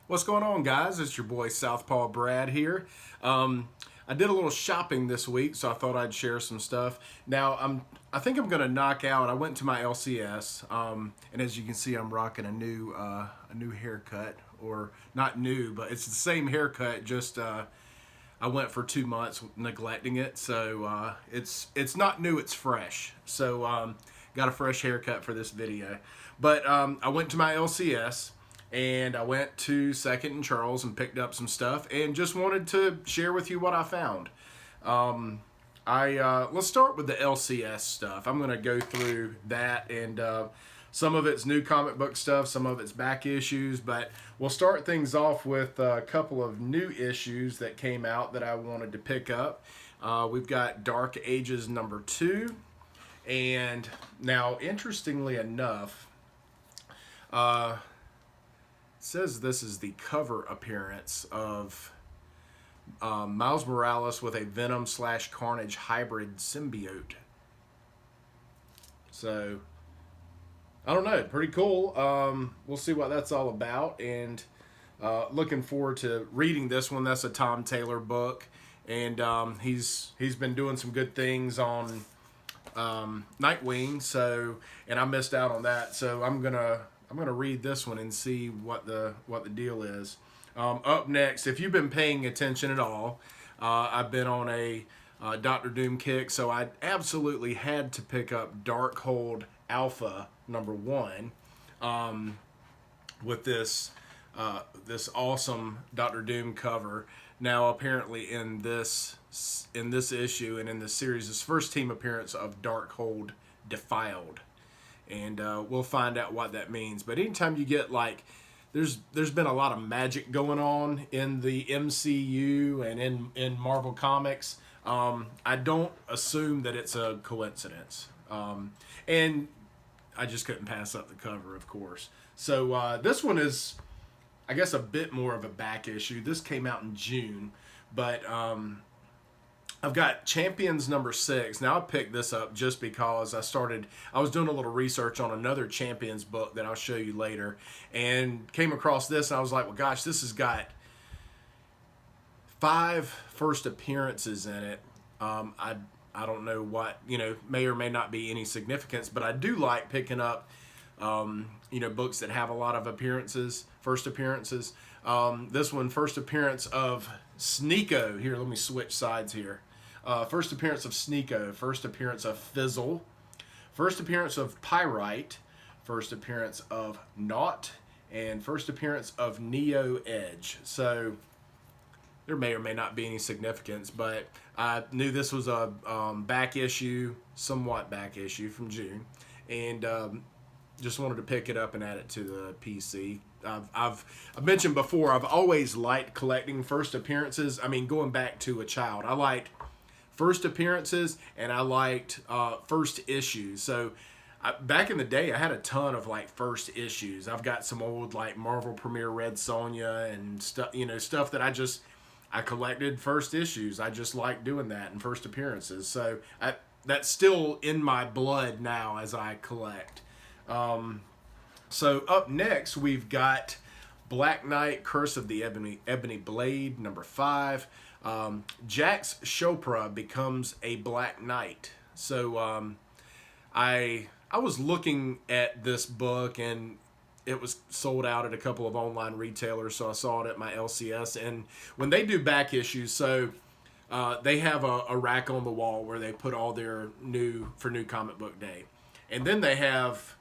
What's going on, guys? It's your boy Southpaw Brad here. I did a little shopping this week, so I thought I'd share some stuff. I think I'm gonna knock out. I went to my LCS, and as you can see, I'm rocking a new haircut, or not new, but it's the same haircut. Just I went for 2 months neglecting it, so it's not new. It's fresh. So got a fresh haircut for this video. But I went to my LCS. And I went to Second and Charles and picked up some stuff and just wanted to share with you what I found. Let's start with the LCS stuff. I'm going to go through that, and some of it's new comic book stuff, some of it's back issues, but we'll start things off with a couple of new issues that came out that I wanted to pick up. We've got Dark Ages #2, and now, interestingly enough, says this is the cover appearance of Miles Morales with a Venom/Carnage hybrid symbiote. So, I don't know, pretty cool. We'll see what that's all about, and looking forward to reading this one. That's a Tom Taylor book, and he's been doing some good things on Nightwing. So, and I missed out on that. So I'm gonna read this one and see what the deal is. Up next, if you've been paying attention at all, I've been on a Doctor Doom kick, so I absolutely had to pick up Darkhold Alpha #1 with this awesome Doctor Doom cover. Now, apparently, in this issue and in this series, this first team appearance of Darkhold Defiled. And we'll find out what that means. But anytime you get, like, there's been a lot of magic going on in the MCU and in Marvel Comics. I don't assume that it's a coincidence. And I just couldn't pass up the cover, of course. So this one is, I guess, a bit more of a back issue. This came out in June, but I've got Champions #6. Now I picked this up just because I was doing a little research on another Champions book that I'll show you later, and came across this, and I was like, well, gosh, this has got 5 first appearances in it. I don't know what, may or may not be any significance, but I do like picking up, books that have a lot of first appearances. This one, first appearance of Sneeko. Here, let me switch sides here. First appearance of Sneeko, first appearance of Fizzle, first appearance of Pyrite, first appearance of Naught, and first appearance of Neo Edge. So there may or may not be any significance, but I knew this was a somewhat back issue from June, and just wanted to pick it up and add it to the PC. I've mentioned before, I've always liked collecting first appearances. I mean, going back to a child, I liked first appearances, and I liked first issues. So back in the day, I had a ton of first issues. I've got some old Marvel Premiere Red Sonja and stuff that I collected first issues. I just like doing that and first appearances. So that's still in my blood now as I collect. So up next, we've got Black Knight, Curse of the Ebony Blade, #5. Jax Chopra becomes a Black Knight. So I was looking at this book, and it was sold out at a couple of online retailers, so I saw it at my LCS. And when they do back issues, so they have a rack on the wall where they put all their new comic book day. And then they have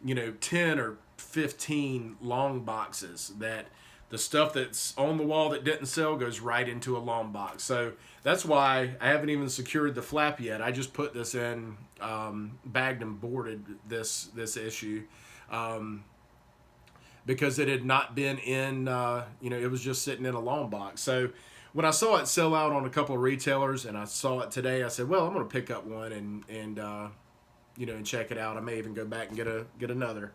10 or 15 long boxes that the stuff that's on the wall that didn't sell goes right into a long box. So that's why I haven't even secured the flap yet. I just put this in, bagged and boarded this issue, because it had not been in, it was just sitting in a long box. So when I saw it sell out on a couple of retailers, and I saw it today, I said, well, I'm going to pick up one and check it out. I may even go back and get another.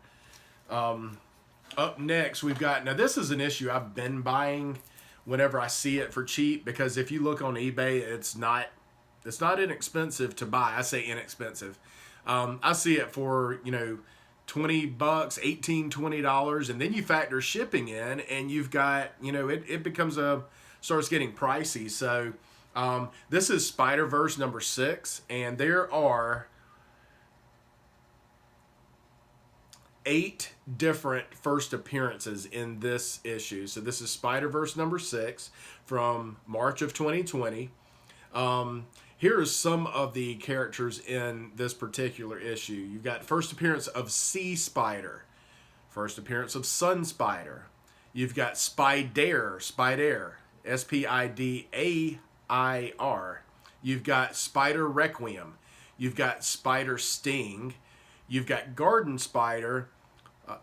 Up next, we've got, now this is an issue I've been buying whenever I see it for cheap, because if you look on eBay, it's not inexpensive to buy. I say inexpensive. I see it for, $20, 18, $20, and then you factor shipping in, and you've got, it becomes starts getting pricey. So this is Spider-Verse number 6, and there are 8 different first appearances in this issue. So this is Spider-Verse number 6 from March of 2020. Here are some of the characters in this particular issue. You've got first appearance of Sea Spider, first appearance of Sun Spider. You've got Spider, Spidair. You've got Spider Requiem. You've got Spider Sting. You've got Garden Spider.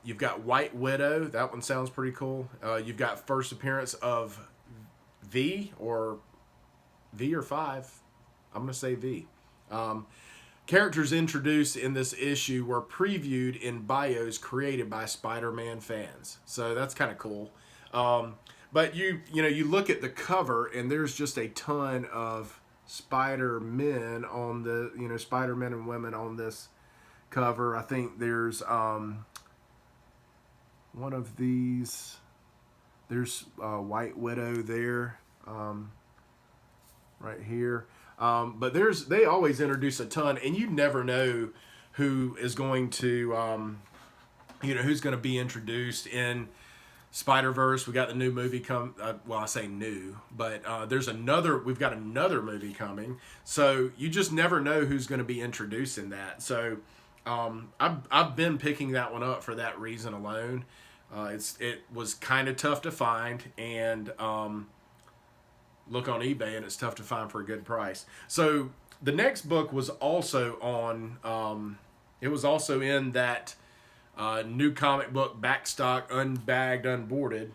You've got White Widow. That one sounds pretty cool. You've got first appearance of V or 5. I'm going to say V. Characters introduced in this issue were previewed in bios created by Spider-Man fans. So that's kind of cool. But you look at the cover, and there's just a ton of Spider-Men on the, Spider-Men and women on this cover. I think there's one of these. There's White Widow there, right here. But they always introduce a ton, and you never know who is going to, who's going to be introduced in Spider-Verse. We got the new movie well, I say new, but we've got another movie coming. So you just never know who's going to be introduced in that. So I've been picking that one up for that reason alone. It was kind of tough to find, and look on eBay, and it's tough to find for a good price. So the next book was also on, it was also in that new comic book Backstock, Unbagged, Unboarded.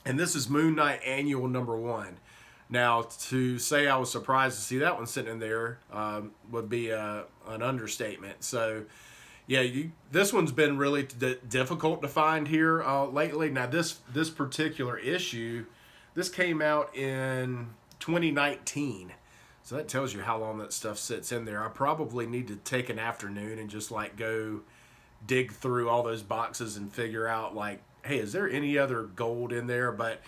And this is Moon Knight Annual number 1. Now, to say I was surprised to see that one sitting in there would be an understatement. So, yeah, this one's been really difficult to find here lately. Now, this particular issue, this came out in 2019. So that tells you how long that stuff sits in there. I probably need to take an afternoon and just go dig through all those boxes and figure out hey, is there any other gold in there? But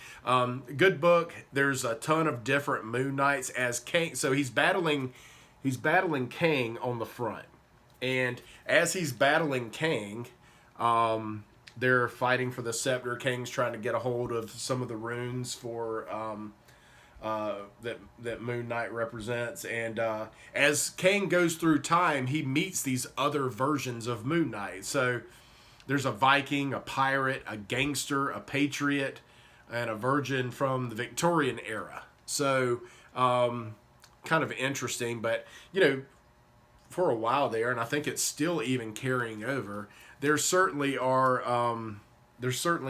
good book. There's a ton of different Moon Knights as Kang. So he's battling Kang on the front. And as he's battling Kang, they're fighting for the scepter. Kang's trying to get a hold of some of the runes for that Moon Knight represents. And as Kang goes through time, he meets these other versions of Moon Knight. So there's a Viking, a pirate, a gangster, a patriot, and a virgin from the Victorian era. So kind of interesting, but for a while there, and I think it's still even carrying over. There certainly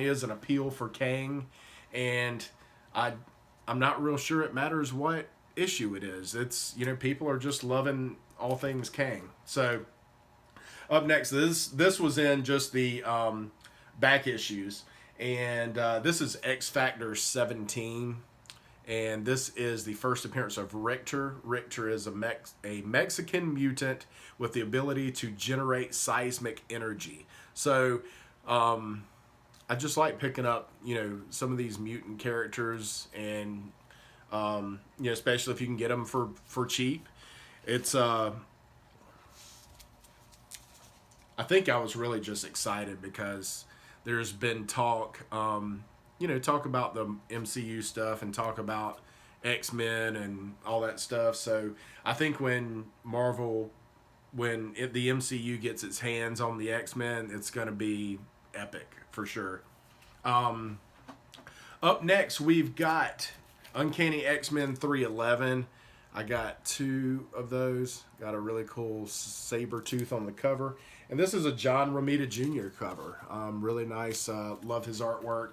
is an appeal for Kang, and I'm not real sure it matters what issue it is. It's, people are just loving all things Kang. So up next, this was in just the back issues, and this is X Factor 17. And this is the first appearance of Richter. Richter is a Mexican mutant with the ability to generate seismic energy. So I just like picking up, some of these mutant characters, and especially if you can get them for cheap. It's I think I was really just excited because there's been talk. Talk about the MCU stuff and talk about X-Men and all that stuff. So I think when the MCU gets its hands on the X-Men, it's going to be epic for sure. Up next, we've got Uncanny XMen 311. I got 2 of those. Got a really cool saber tooth on the cover. And this is a John Romita Jr. cover. Really nice. Love his artwork.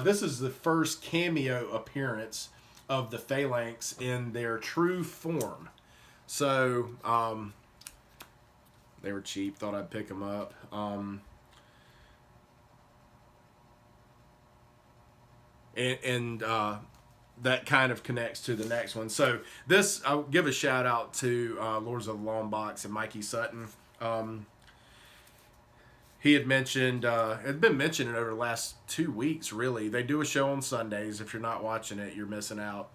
This is the first cameo appearance of the Phalanx in their true form. So, they were cheap. Thought I'd pick them up. That kind of connects to the next one. So this, I'll give a shout out to Lords of the Long Box and Mikey Sutton. he had mentioned, had been mentioning over the last 2 weeks, really. They do a show on Sundays. If you're not watching it, you're missing out.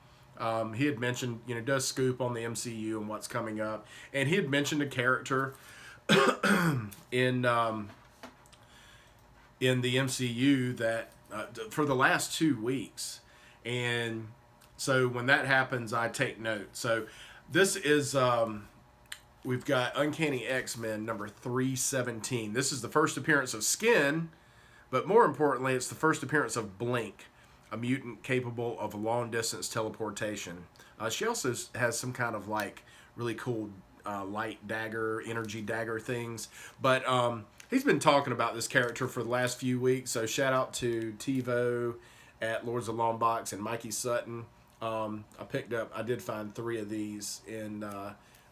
He had mentioned, does scoop on the MCU and what's coming up. And he had mentioned a character in the MCU that for the last 2 weeks. And so when that happens, I take note. So this is... we've got Uncanny XMen number 317. This is the first appearance of Skin, but more importantly, it's the first appearance of Blink, a mutant capable of long-distance teleportation. She also has some kind of like really cool light dagger, energy dagger things. But he's been talking about this character for the last few weeks, so shout out to TiVo at Lords of Longbox and Mikey Sutton. I did find 3 of these in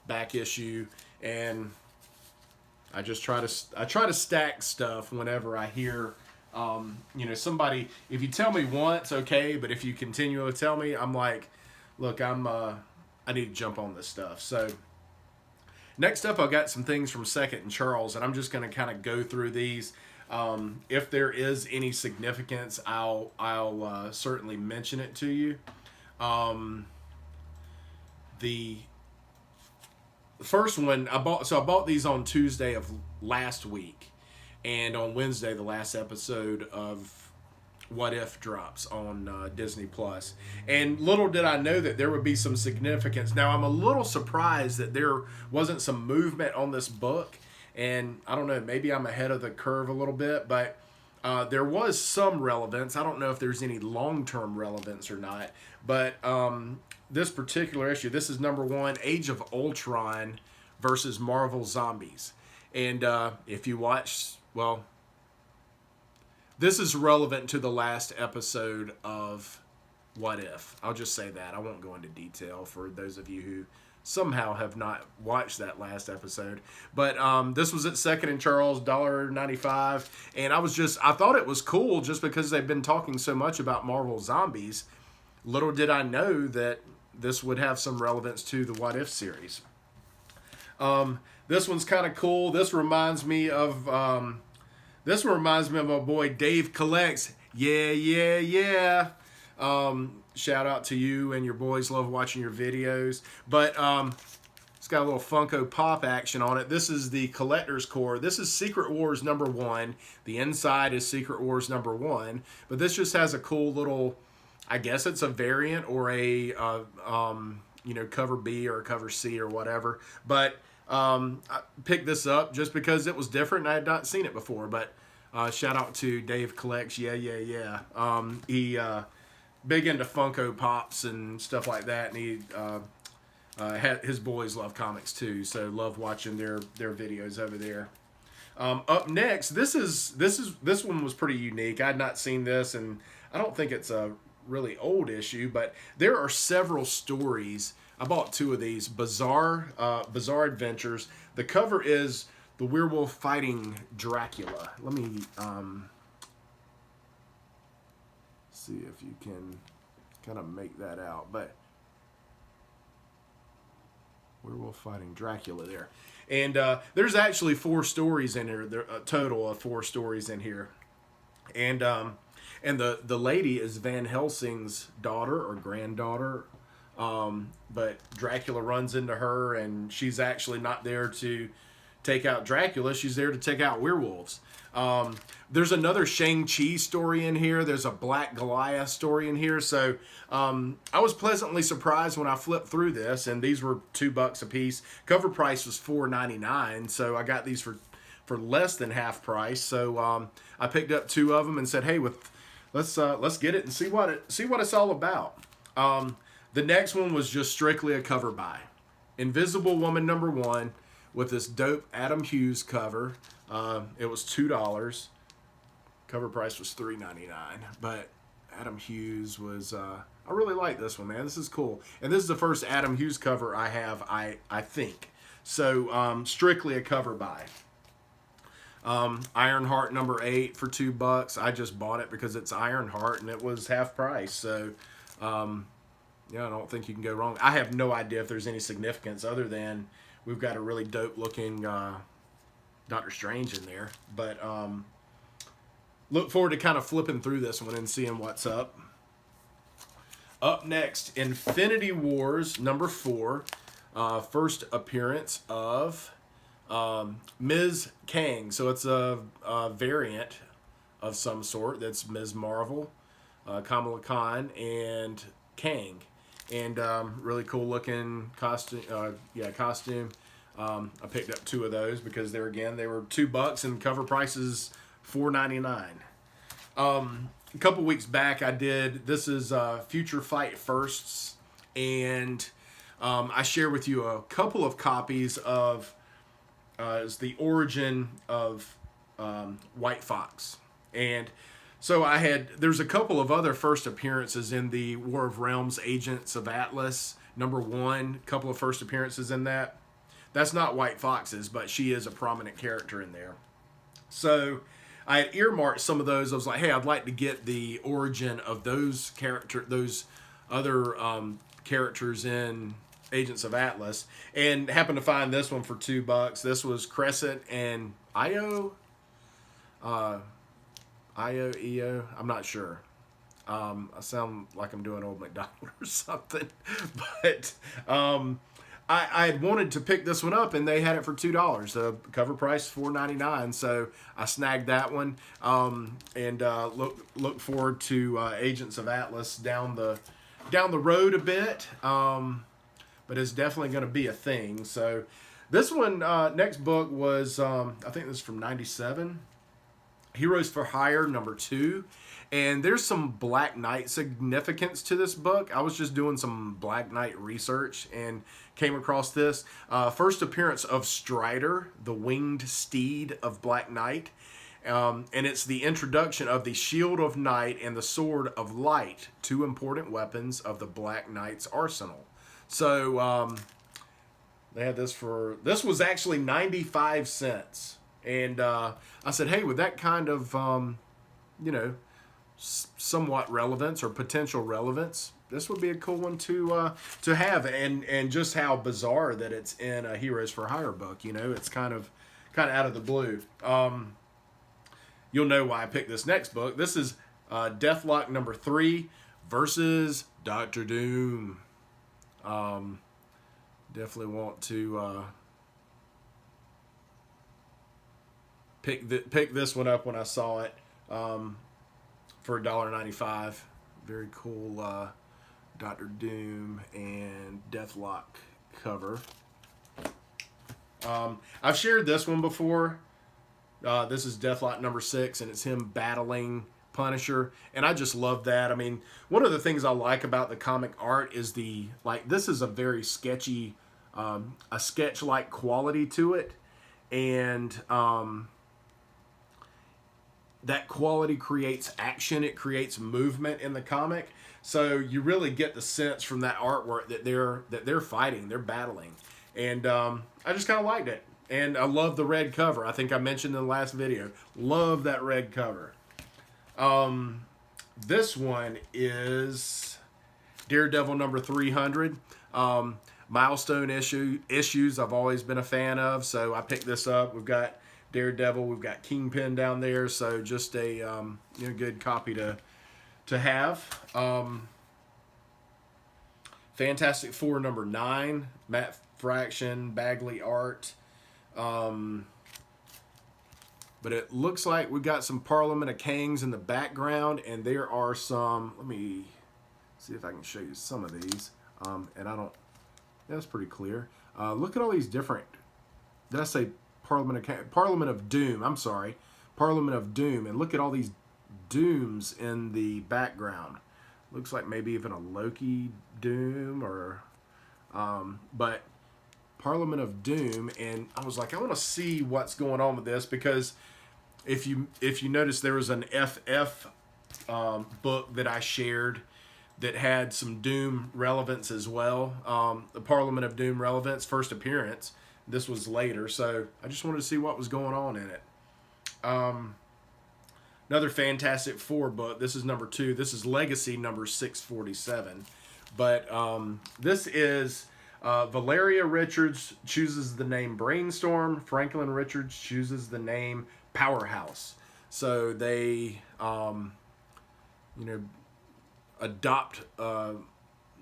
back issue, and I try to stack stuff whenever I hear somebody. If you tell me once, okay, but if you continually tell me, I'm like, look, I need to jump on this stuff. So next up, I've got some things from Second and Charles, and I'm just going to kind of go through these. If there is any significance, I'll certainly mention it to you. The first one I bought these on Tuesday of last week, and on Wednesday the last episode of What If drops on Disney Plus. And little did I know that there would be some significance. Now I'm a little surprised that there wasn't some movement on this book, and I don't know, maybe I'm ahead of the curve a little bit, but there was some relevance. I don't know if there's any long-term relevance or not, but this particular issue, this is number 1, Age of Ultron versus Marvel Zombies. And if you watch, well, this is relevant to the last episode of What If. I'll just say that. I won't go into detail for those of you who somehow have not watched that last episode. But this was at Second and Charles, $1.95. And I thought it was cool just because they've been talking so much about Marvel Zombies. Little did I know that this would have some relevance to the What If series. This one's kind of cool. This reminds me of my boy Dave Collects. Yeah. Shout out to you and your boys. Love watching your videos. But it's got a little Funko Pop action on it. This is the Collector's Core. This is Secret Wars number 1. The inside is Secret Wars number 1. But this just has a cool little, I guess it's a variant or a cover B or cover C or whatever. But I picked this up just because it was different and I had not seen it before. But shout out to Dave Collects. Yeah. He big into Funko Pops and stuff like that, and he his boys love comics too, so love watching their videos over there. Up next, this one was pretty unique. I had not seen this, and I don't think it's a really old issue, but there are several stories. I bought 2 of these Bizarre Adventures. The cover is the werewolf fighting Dracula. Let me see if you can kind of make that out, but werewolf fighting Dracula there. And there's actually 4 stories in here. There a total of 4 stories in here. And the lady is Van Helsing's daughter or granddaughter. But Dracula runs into her, and she's actually not there to take out Dracula. She's there to take out werewolves. There's another Shang-Chi story in here. There's a Black Goliath story in here. So I was pleasantly surprised when I flipped through this, and these were $2 a piece. Cover price was $4.99, so I got these for less than half price. So I picked up 2 of them and said, "Hey, let's get it and see what it's all about." The next one was just strictly a cover buy. Invisible Woman number 1 with this dope Adam Hughes cover. It was $2. Cover price was $3.99. But Adam Hughes was... I really like this one, man. This is cool. And this is the first Adam Hughes cover I have, I think. So, strictly a cover buy. Ironheart number 8 for $2. I just bought it because it's Ironheart and it was half price. So, I don't think you can go wrong. I have no idea if there's any significance other than we've got a really dope looking Doctor Strange in there. But look forward to kind of flipping through this one and seeing what's up. Up next, Infinity Wars number 4. First appearance of Ms. Kang. So it's a variant of some sort. That's Ms. Marvel, Kamala Khan, and Kang. And really cool looking costume. Costume. I picked up 2 of those because they were $2 and cover prices $4.99. A couple weeks back, this is Future Fight Firsts, and I share with you a couple of copies of the origin of White Fox. And so there's a couple of other first appearances in the War of Realms Agents of Atlas, number 1, a couple of first appearances in that. That's not White Fox's, but she is a prominent character in there. So I had earmarked some of those. I was like, hey, I'd like to get the origin of those other characters in Agents of Atlas, and happened to find this one for $2. This was Crescent and EO. I'm not sure. I sound like I'm doing Old McDonald or something, but I had wanted to pick this one up, and they had it for $2. The cover price $4.99, so I snagged that one. And look forward to Agents of Atlas down the road a bit. But it's definitely going to be a thing. So this one, next book was I think this is from '97. Heroes for Hire number 2. And there's some Black Knight significance to this book. I was just doing some Black Knight research and came across this. First appearance of Strider, the winged steed of Black Knight. And it's the introduction of the Shield of Night and the Sword of Light, 2 important weapons of the Black Knight's arsenal. So they had this was actually 95 cents. And I said, hey, with that kind of, somewhat relevance or potential relevance, this would be a cool one to have. And just how bizarre that it's in a Heroes for Hire book. It's kind of out of the blue. You'll know why I picked this next book. This is Deathlock number 3 versus Doctor Doom. Definitely want to pick this one up when I saw it for $1.95. Very cool Doctor Doom and Deathlock cover. I've shared this one before. This is Deathlock number 6, and it's him battling Punisher, and I just love that. I mean, one of the things I like about the comic art is this is a very sketchy, a sketch-like quality to it, and that quality creates action. It creates movement in the comic, so you really get the sense from that artwork that they're fighting, they're battling, and I just kind of liked it. And I love the red cover. I think I mentioned in the last video. Love that red cover. This one is Daredevil number 300. Milestone issues I've always been a fan of, so I picked this up. We've got Daredevil, we've got Kingpin down there, so just a good copy to have. Fantastic Four number 9, Matt Fraction, Bagley art. But it looks like we've got some Parliament of Kangs in the background, and there are some, let me see if I can show you some of these. That's pretty clear. Look at all these different, did I say Parliament of Doom, I'm sorry. Parliament of Doom, and look at all these Dooms in the background. Looks like maybe even a Loki Doom, or, but Parliament of Doom, and I was like, I want to see what's going on with this, because if you notice, there was an FF book that I shared that had some Doom relevance as well. The Parliament of Doom relevance, first appearance. This was later, so I just wanted to see what was going on in it. Another Fantastic Four book. This is number 2. This is Legacy number 647. But this is Valeria Richards chooses the name Brainstorm. Franklin Richards chooses the name Powerhouse. So they, adopt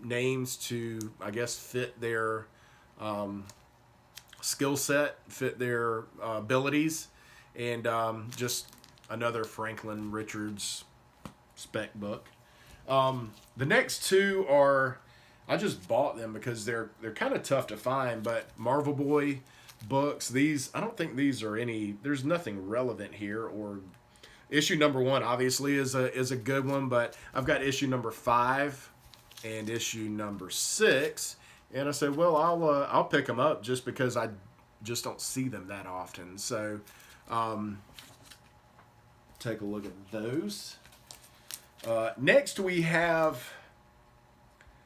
names to, I guess, fit their skill set, fit their abilities, and just another Franklin Richards spec book. The next two are, I just bought them because they're kind of tough to find, but Marvel Boy books. These, I don't think these are any. There's nothing relevant here. Or issue number 1 obviously is a good one, but I've got issue number 5 and issue number 6, and I said, well, I'll pick them up just because I just don't see them that often. So take a look at those. Next we have.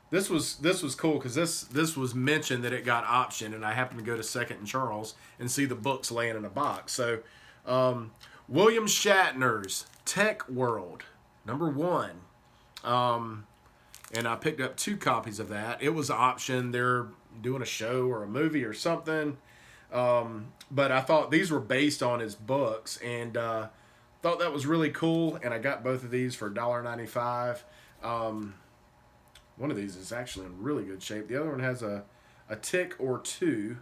This was cool because this was mentioned that it got optioned, and I happened to go to Second and Charles and see the books laying in a box. So, William Shatner's Tech World, number 1, and I picked up 2 copies of that. It was optioned. They're doing a show or a movie or something, but I thought these were based on his books, and thought that was really cool. And I got both of these for $1.95. One of these is actually in really good shape. The other one has a tick or 2.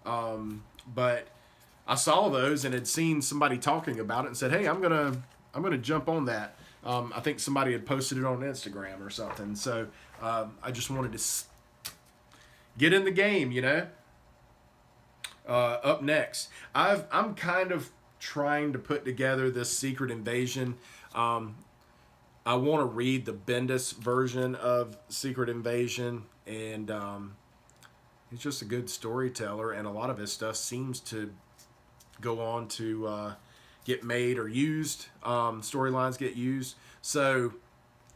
But I saw those and had seen somebody talking about it and said, hey, I'm gonna jump on that. I think somebody had posted it on Instagram or something. So I just wanted to get in the game, Up next, I'm kind of trying to put together this Secret Invasion. I want to read the Bendis version of Secret Invasion, and he's just a good storyteller, and a lot of his stuff seems to go on to get made or used. Storylines get used. So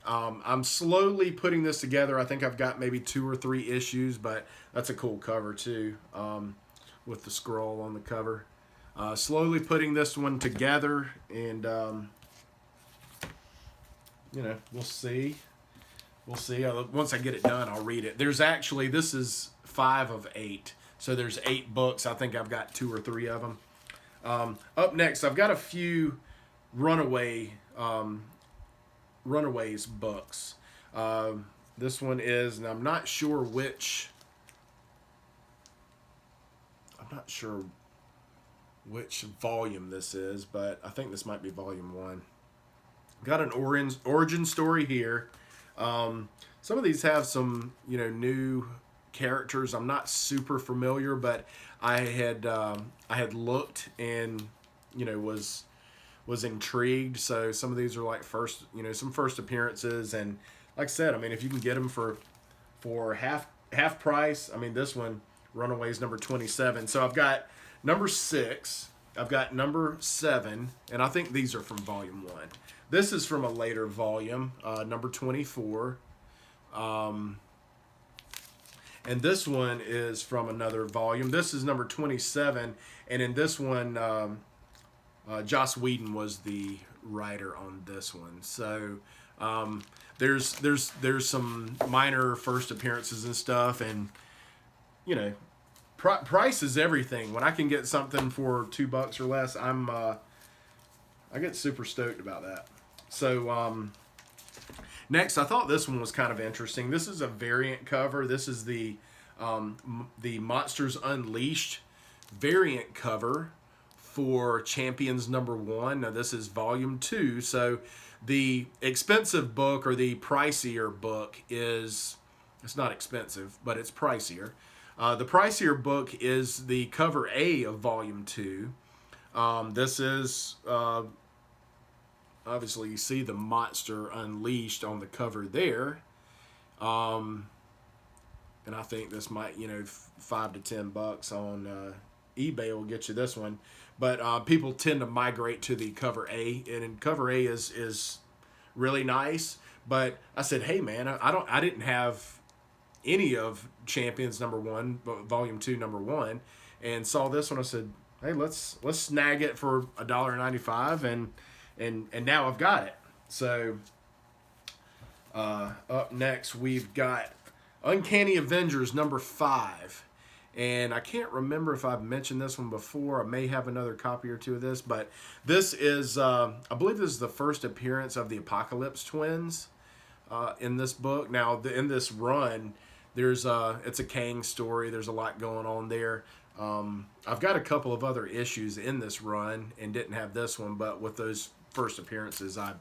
I'm slowly putting this together. I think I've got maybe 2 or 3 issues, but that's a cool cover too, with the scroll on the cover. Slowly putting this one together, and we'll see. Once I get it done, I'll read it. This is 5 of 8. So there's 8 books. I think I've got 2 or 3 of them. Up next, I've got a few Runaways books. This one is, and I'm not sure which volume this is, but I think this might be volume 1. Got an origin story here. Some of these have some, new characters. I'm not super familiar, but I had looked and, was intrigued. So some of these are like some first appearances, and like I said, I mean, if you can get them for half price, I mean, this one, Runaways number 27. So I've got number 6. I've got number 7, and I think these are from volume 1. This is from a later volume, number 24. And this one is from another volume. This is number 27, and in this one, Joss Whedon was the writer on this one. So there's some minor first appearances and stuff, and price is everything. When I can get something for $2 or less, I get super stoked about that. So next, I thought this one was kind of interesting. This is a variant cover. This is the Monsters Unleashed variant cover for Champions number 1. Now this is volume 2. So the expensive book, or the pricier book, it's not expensive, but it's pricier. The pricier book is the cover A of volume 2. This is obviously, you see the Monster Unleashed on the cover there. And I think this might, $5 to $10 on eBay will get you this one. But people tend to migrate to the cover A, and cover A is really nice. But I said, hey man, I didn't have any of Champions number 1, but volume 2 number 1, and saw this one. I said, hey, let's snag it for $1.95, and now I've got it. So up next we've got Uncanny Avengers number 5. And I can't remember if I've mentioned this one before. I may have another copy or two of this, but this is, I believe this is the first appearance of the Apocalypse twins in this book. Now, in this run, it's a Kang story. There's a lot going on there. I've got a couple of other issues in this run and didn't have this one, but with those first appearances, I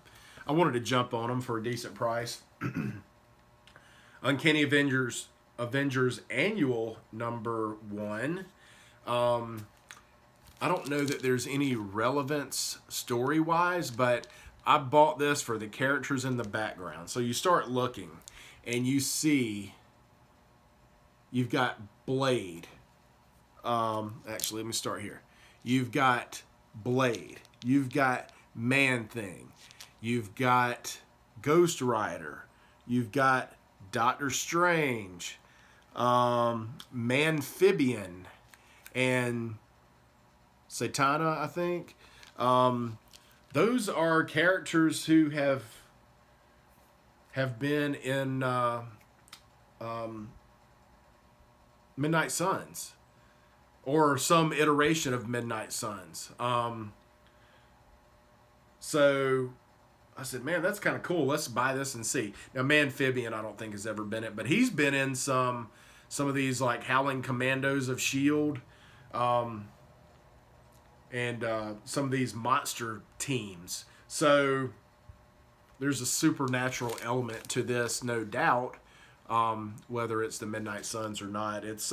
wanted to jump on them for a decent price. Uncanny Avengers Annual number 1. I don't know that there's any relevance story-wise, but I bought this for the characters in the background. So you start looking, and you see you've got Blade. Actually, let me start here. You've got Blade. You've got Man-Thing. You've got Ghost Rider. You've got Doctor Strange. Manphibian. And Satana, I think. Those are characters who have been in Midnight Suns. Or some iteration of Midnight Suns. So I said, man, that's kind of cool. Let's buy this and see. Now, Manphibian, I don't think has ever been it, but he's been in some of these like Howling Commandos of S.H.I.E.L.D. And some of these monster teams. So there's a supernatural element to this, no doubt. Whether it's the Midnight Suns or not, it's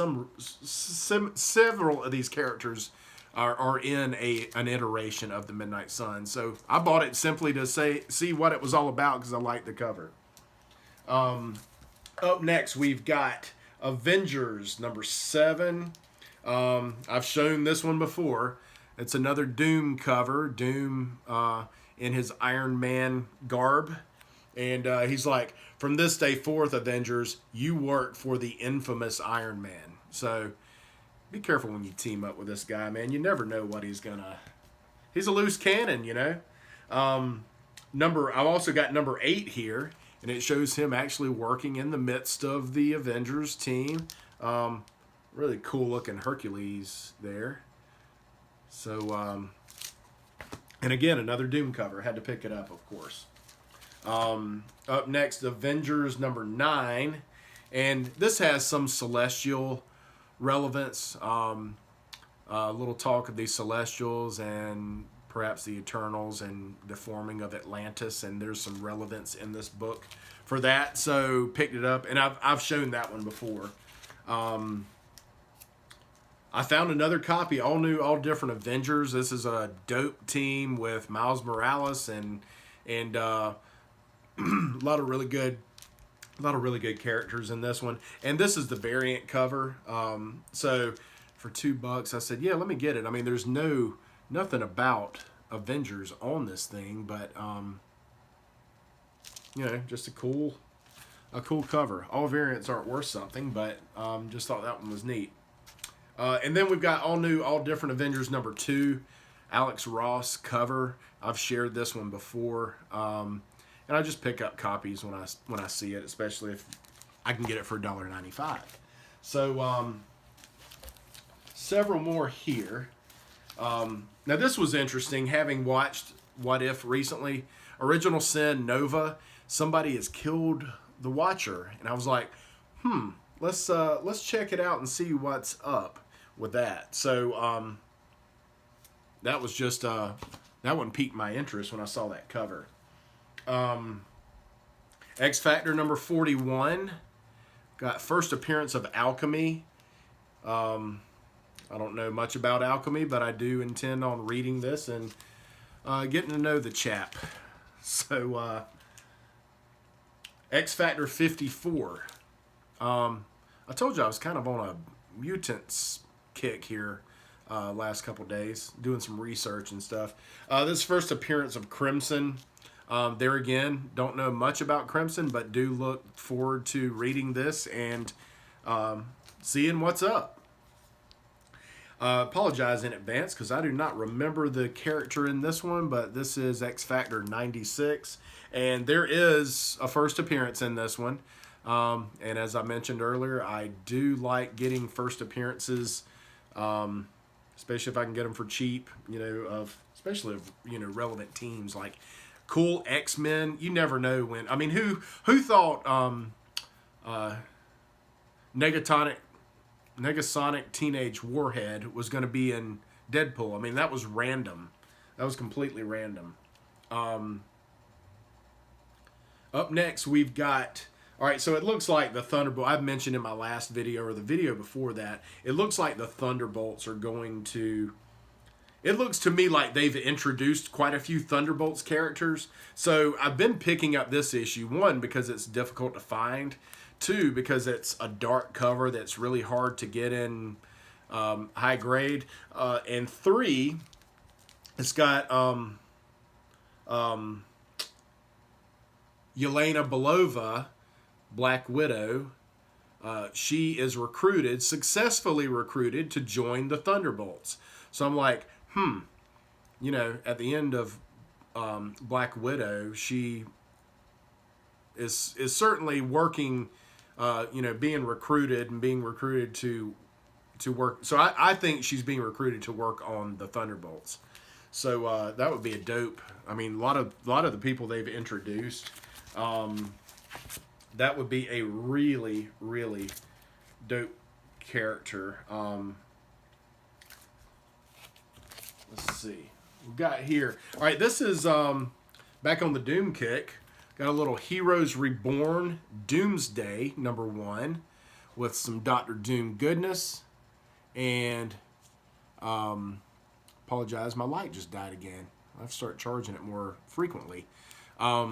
several of these characters are in an iteration of the Midnight Suns. So I bought it simply to see what it was all about because I like the cover. Up next, we've got Avengers number 7. I've shown this one before. It's another Doom cover. Doom in his Iron Man garb. And he's like, from this day forth, Avengers, you work for the infamous Iron Man. So be careful when you team up with this guy, man. You never know what he's gonna... He's a loose cannon, you know. I've also got number 8 here, and it shows him actually working in the midst of the Avengers team. Really cool looking Hercules there. So, and again, another Doom cover. Had to pick it up, of course. Up next, Avengers number 9. And this has some celestial relevance. A little talk of the Celestials and perhaps the Eternals and the forming of Atlantis. And there's some relevance in this book for that. So picked it up. And I've shown that one before. I found another copy, all new, all different Avengers. This is a dope team with Miles Morales and a lot of really good characters in this one. And this is the variant cover. So for $2, I said, yeah, let me get it. I mean, there's nothing about Avengers on this thing, but just a cool cover. All variants aren't worth something, but just thought that one was neat. And then we've got all new, all different Avengers number 2, Alex Ross cover. I've shared this one before, and I just pick up copies when I see it, especially if I can get it for $1.95. So several more here. Now this was interesting, having watched What If recently. Original Sin Nova, somebody has killed the Watcher, and I was like, let's check it out and see what's up with that. So that was just that one piqued my interest when I saw that cover. X Factor number 41, got first appearance of Alchemy. I don't know much about Alchemy, but I do intend on reading this and getting to know the chap. So X Factor 54. I told you I was kind of on a mutants kick here last couple days, doing some research and stuff. This first appearance of Crimson. There again, don't know much about Crimson, but do look forward to reading this and seeing what's up. Apologize in advance because I do not remember the character in this one, but this is X Factor 96, and there is a first appearance in this one. And as I mentioned earlier, I do like getting first appearances, especially if I can get them for cheap, especially of, relevant teams like cool X-Men. You never know when. I mean, who thought Negasonic Teenage Warhead was going to be in Deadpool? I mean, that was random. That was completely random. Up next, we've got... All right, so it looks like the Thunderbolt... I've mentioned in my last video, or the video before that, it looks like the Thunderbolts are going to... It looks to me like they've introduced quite a few Thunderbolts characters. So I've been picking up this issue, one, because it's difficult to find. Two, because it's a dark cover that's really hard to get in high grade. And three, it's got Yelena Belova, Black Widow. She is successfully recruited to join the Thunderbolts. So I'm like, at the end of Black Widow, she is certainly working, being recruited to work. So I think she's being recruited to work on the Thunderbolts. So that would be a dope. I mean, a lot of the people they've introduced, that would be a really, really dope character. Let's see. We've got here. All right, this is back on the Doom kick. Got a little Heroes Reborn Doomsday #1 with some Doctor Doom goodness. And apologize, my light just died again. I have to start charging it more frequently. There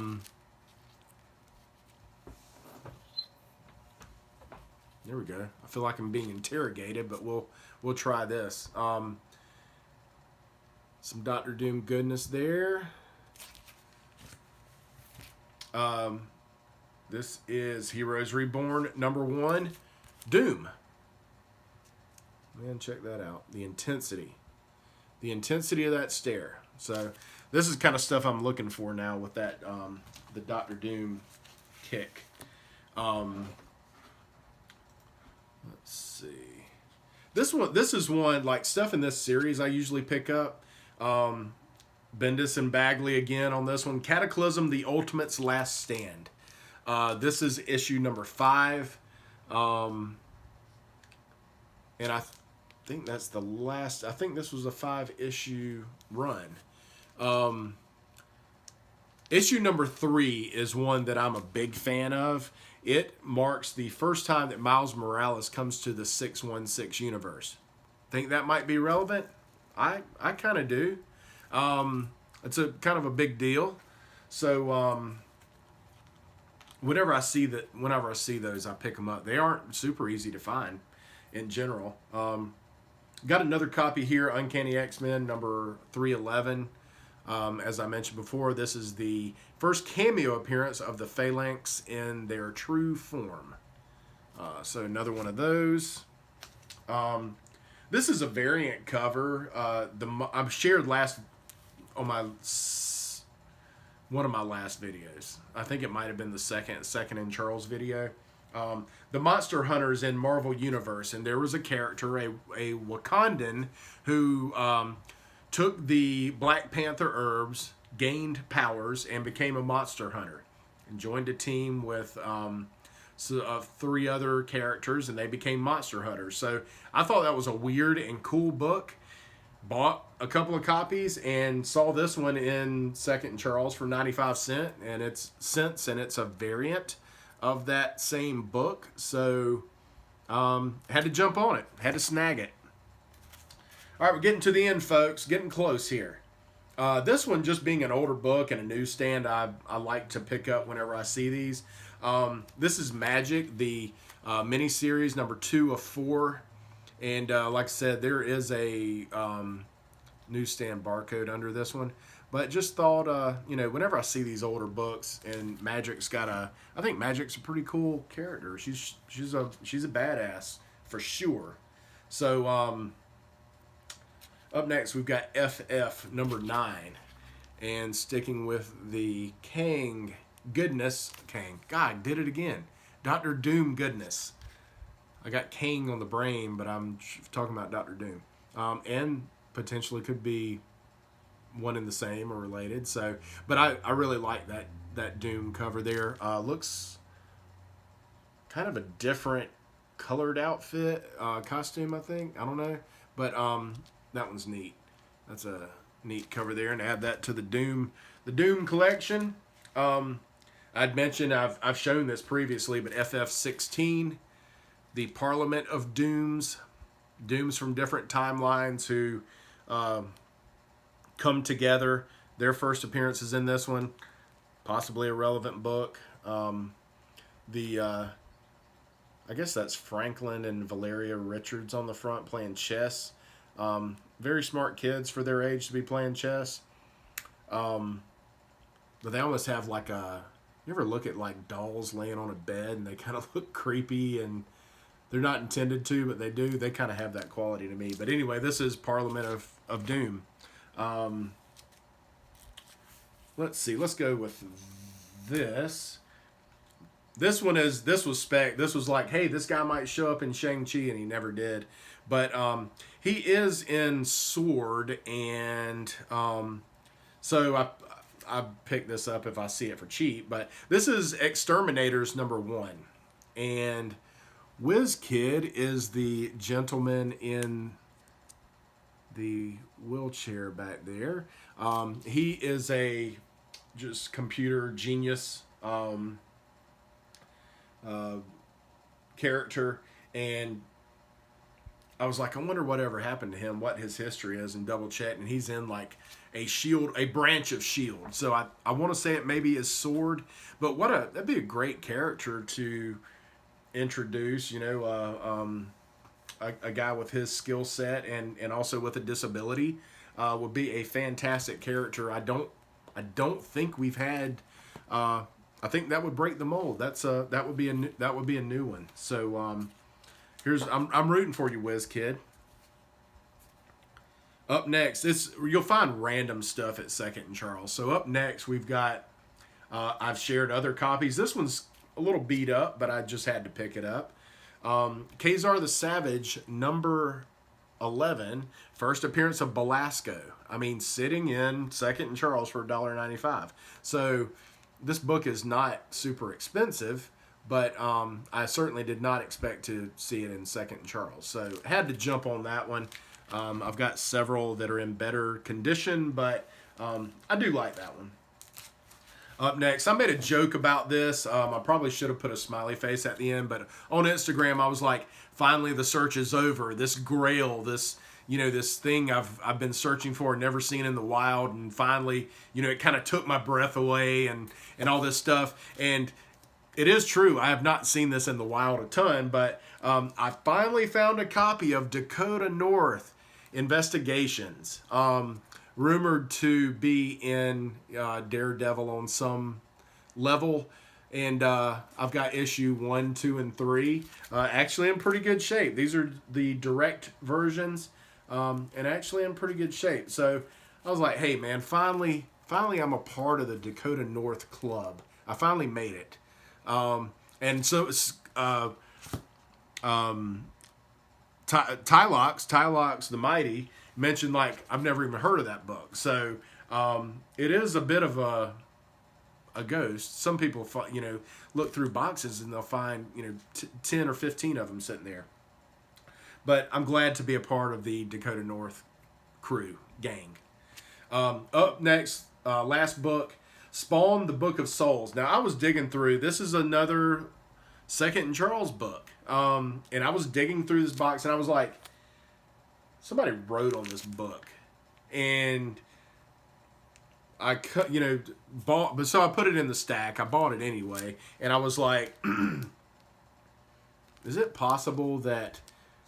we go. I feel like I'm being interrogated, but we'll try this. Some Doctor Doom goodness there. This is Heroes Reborn #1, Doom. Man, check that out. The intensity of that stare. So this is kind of stuff I'm looking for now with that the Doctor Doom kick. Let's see. This is one, like, stuff in this series I usually pick up. Bendis and Bagley again on this one. Cataclysm, The Ultimate's Last Stand. This is issue #5. And I think that's the last. I think this was a 5-issue run. Issue #3 is one that I'm a big fan of. It marks the first time that Miles Morales comes to the 616 universe. Think that might be relevant? I kind of do. It's a kind of a big deal. So whenever I see those, I pick them up. They aren't super easy to find in general. Got another copy here, Uncanny XMen #311. As I mentioned before, this is the first cameo appearance of the Phalanx in their true form. So another one of those. This is a variant cover. I've shared on one of my last videos. I think it might have been the second in Charles video. The Monster Hunters in Marvel Universe, and there was a character, a Wakandan, who took the Black Panther herbs, gained powers, and became a monster hunter, and joined a team with 3 other characters, and they became monster hunters. So I thought that was a weird and cool book. Bought a couple of copies and saw this one in Second and Charles for 95 cents, and it's a variant of that same book. So had to jump on it, had to snag it. All right, we're getting to the end, folks. Getting close here. This one, just being an older book and a newsstand, I like to pick up whenever I see these. This is Magic, the miniseries #2 of 4. And like I said, there is a newsstand barcode under this one. But just thought, whenever I see these older books, and Magic's I think Magic's a pretty cool character. She's a badass for sure. So up next, we've got FF #9, and sticking with the Kang goodness. Kang, God, did it again. Doctor Doom goodness. I got Kang on the brain, but I'm talking about Doctor Doom. And potentially could be one and the same or related. So, but I really like that Doom cover there. Looks kind of a different colored outfit, costume, I think. I don't know. But that one's neat. That's a neat cover there, and add that to the Doom collection. I'd mentioned I've shown this previously, but FF16, the Parliament of Dooms from different timelines who come together. Their first appearances in this one, possibly a relevant book. I guess that's Franklin and Valeria Richards on the front playing chess. Very smart kids for their age to be playing chess. But they almost have like you ever look at like dolls laying on a bed and they kind of look creepy, and they're not intended to, but they do. They kind of have that quality to me. But anyway, this is Parliament of Doom. Let's see. Let's go with this. This was like, hey, this guy might show up in Shang-Chi, and he never did. But he is in Sword, and so I picked this up if I see it for cheap. But this is Exterminators #1, and WizKid is the gentleman in the wheelchair back there. He is a just computer genius character, and I was like, I wonder whatever happened to him, what his history is, and double checked, and he's in like a branch of S.H.I.E.L.D. So I want to say it maybe is Sword, but that'd be a great character to introduce, a guy with his skill set and also with a disability would be a fantastic character. I don't think we've had. I think that would break the mold. That would be a new one. So I'm rooting for you, WizKid. Up next, you'll find random stuff at Second and Charles. So up next, we've got. I've shared other copies. This one's a little beat up, but I just had to pick it up. Kazar the Savage, #11, first appearance of Belasco. I mean, sitting in Second and Charles for $1.95. So this book is not super expensive, but I certainly did not expect to see it in Second and Charles. So had to jump on that one. I've got several that are in better condition, but I do like that one. Up next, I made a joke about this. I probably should have put a smiley face at the end, but on Instagram, I was like, finally the search is over. This grail, this thing I've been searching for, never seen in the wild, and finally, it kind of took my breath away and all this stuff. And it is true, I have not seen this in the wild a ton, but I finally found a copy of Dakota North Investigations. Rumored to be in Daredevil on some level, and I've got issue 1, 2, and 3 actually in pretty good shape. These are the direct versions, and actually in pretty good shape. So I was like, hey man, finally I'm a part of the Dakota North Club. I finally made it. And so it's Tylox the Mighty mentioned, like, I've never even heard of that book. So it is a bit of a ghost. Some people look through boxes and they'll find 10 or 15 of them sitting there. But I'm glad to be a part of the Dakota North crew gang. Up next, last book, Spawn, the Book of Souls. Now I was digging through. This is another Second and Charles book, and I was digging through this box and I was like, somebody wrote on this book, and I bought, but so I put it in the stack. I bought it anyway, and I was like, is it possible that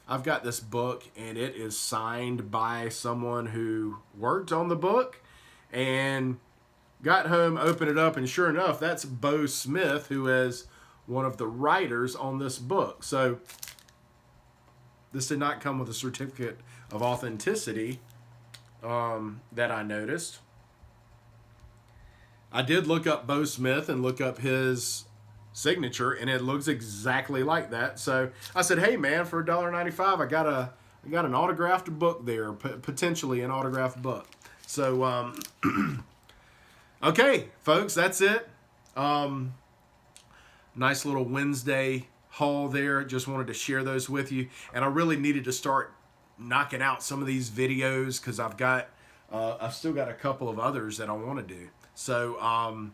I've got this book and it is signed by someone who worked on the book? And got home, opened it up, and sure enough, that's Bo Smith, who is one of the writers on this book. So this did not come with a certificate of authenticity that I noticed. I did look up Bo Smith and look up his signature, and it looks exactly like that. So I said, hey man, for $1.95, I got an autographed book there, potentially an autographed book. So okay, folks, that's it. Nice little Wednesday haul there. Just wanted to share those with you, and I really needed to start knocking out some of these videos because I've still got a couple of others that I want to do. So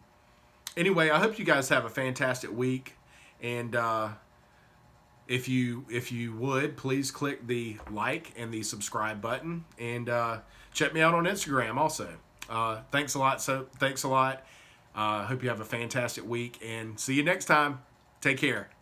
anyway, I hope you guys have a fantastic week, and if you would, please click the like and the subscribe button, and check me out on Instagram also. Thanks a lot. Hope you have a fantastic week, and see you next time. Take care.